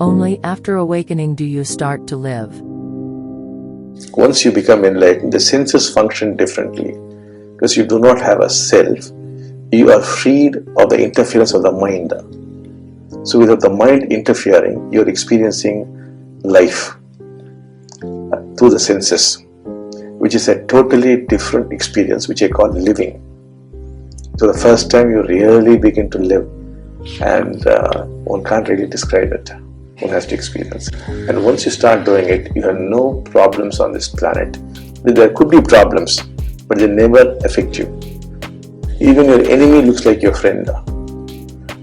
Only after awakening do you start to live. Once you become enlightened, the senses function differently because you do not have a self. You are freed of the interference of the mind. So without the mind interfering, you are experiencing life through the senses, which is a totally different experience, which I call living. So the first time you really begin to live, and one can't really describe it. One has to experience it. And once you start doing it, you have no problems on this planet. There could be problems, but they never affect you. Even your enemy looks like your friend.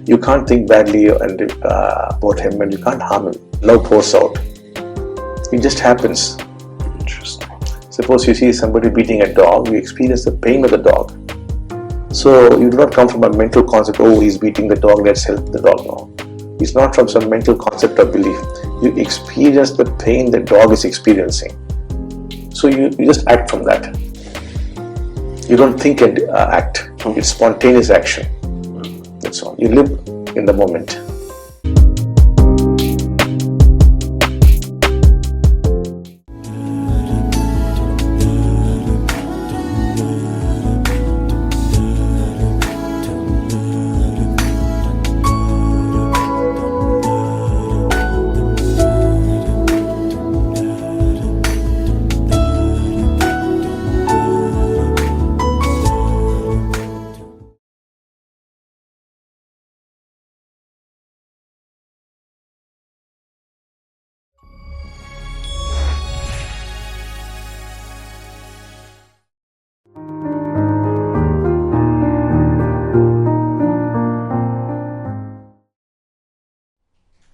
You can't think badly about him, and you can't harm him. Love pours out. It just happens. Interesting. Suppose you see somebody beating a dog, you experience the pain of the dog. So you do not come from a mental concept, oh, he's beating the dog, let's help the dog. No. It's not from some mental concept or belief. You experience the pain the dog is experiencing. So you just act from that. You don't think and act. It's spontaneous action. That's all. You live in the moment.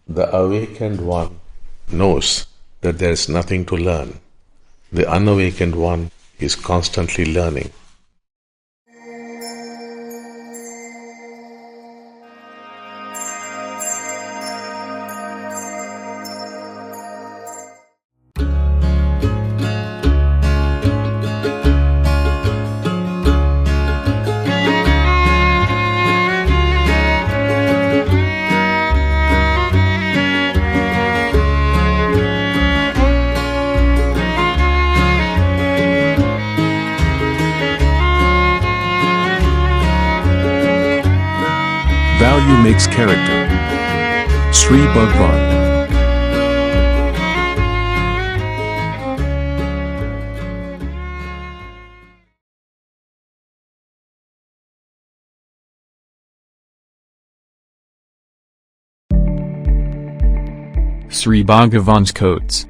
The awakened one knows that there is nothing to learn. The unawakened one is constantly learning. Value makes character. Sri Bhagwan. Sri Bhagavan's quotes.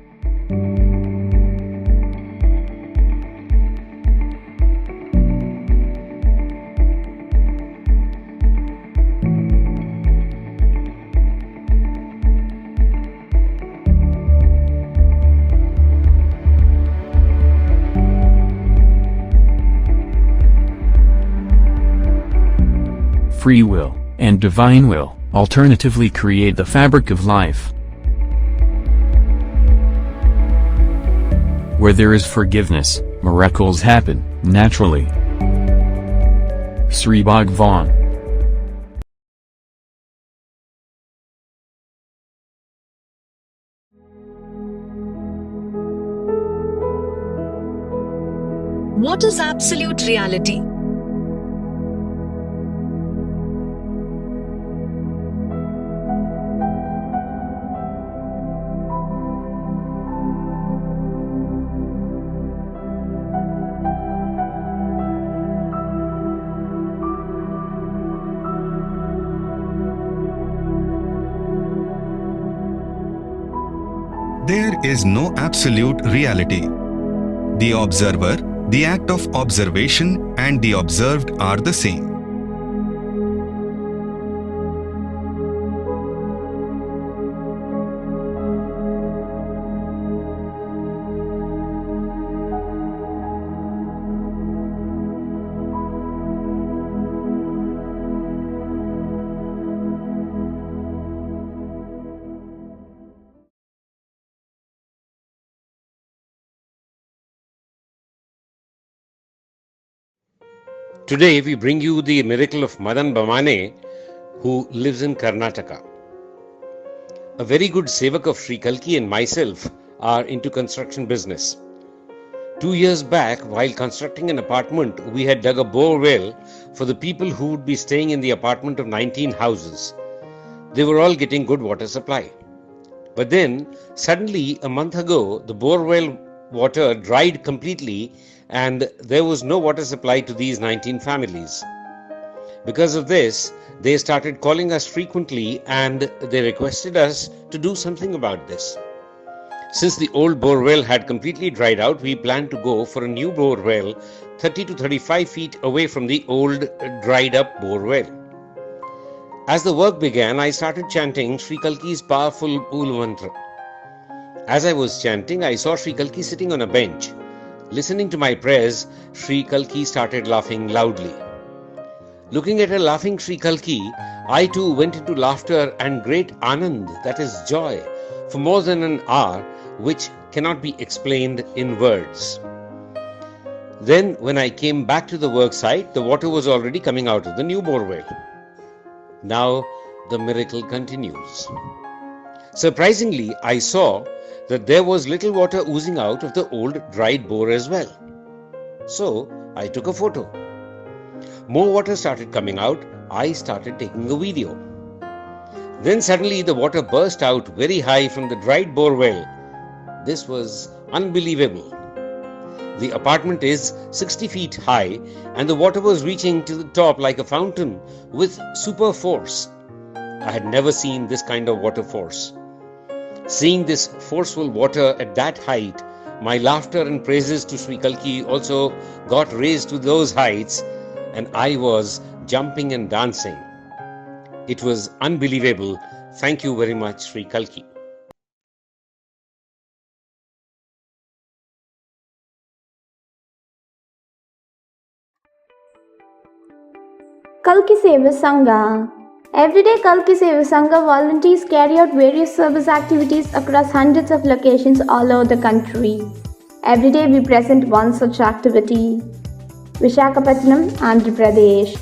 Free will and divine will alternatively create the fabric of life. Where there is forgiveness, miracles happen naturally. Sri Bhagavan. What is absolute reality? There is no absolute reality. The observer, the act of observation, and the observed are the same. Today we bring you the miracle of Madan Bamane, who lives in Karnataka. a very good sevak of Sri Kalki and myself are into construction business. 2 years back, while constructing an apartment, we had dug a bore well for the people who would be staying in the apartment of 19 houses. They were all getting good water supply. But then, suddenly, a month ago, the bore well water dried completely and there was no water supply to these 19 families. Because of this, they started calling us frequently and they requested us to do something about this. Since the old bore well had completely dried out, we planned to go for a new bore well 30 to 35 feet away from the old dried up bore well. As the work began, I started chanting Sri Kalki's powerful Pool mantra. As I was chanting, I saw Sri Kalki sitting on a bench. Listening to my prayers, Sri Kalki started laughing loudly. Looking at a laughing Sri Kalki, I too went into laughter and great anand, that is joy, for more than an hour, which cannot be explained in words. Then, when I came back to the work site, the water was already coming out of the new bore well. Now, the miracle continues. Surprisingly, I saw that there was little water oozing out of the old dried bore as well. So, I took a photo. More water started coming out. I started taking a video. Then suddenly the water burst out very high from the dried bore well. This was unbelievable. The apartment is 60 feet high and the water was reaching to the top like a fountain with super force. I had never seen this kind of water force. Seeing this forceful water at that height, my laughter and praises to Sri Kalki also got raised to those heights and I was jumping and dancing. It was unbelievable. Thank you very much, Sri Kalki. Kalki Seva Sangha. Everyday Kalki Seva Sangha volunteers carry out various service activities across hundreds of locations all over the country. Every day we present one such activity. Visakhapatnam, Andhra Pradesh.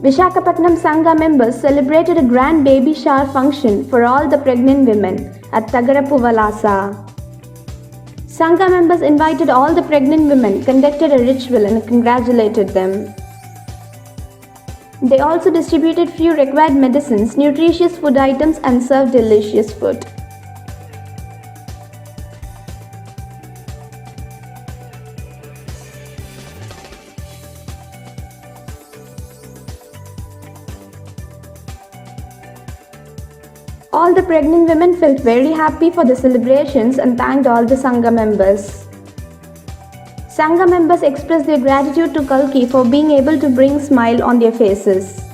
Visakhapatnam Sangha members celebrated a grand baby shower function for all the pregnant women at Tagarapu Valasa. Sangha members invited all the pregnant women, conducted a ritual and congratulated them. They also distributed few required medicines, nutritious food items and served delicious food. All the pregnant women felt very happy for the celebrations and thanked all the Sangha members. Sangha members expressed their gratitude to Kalki for being able to bring smile on their faces.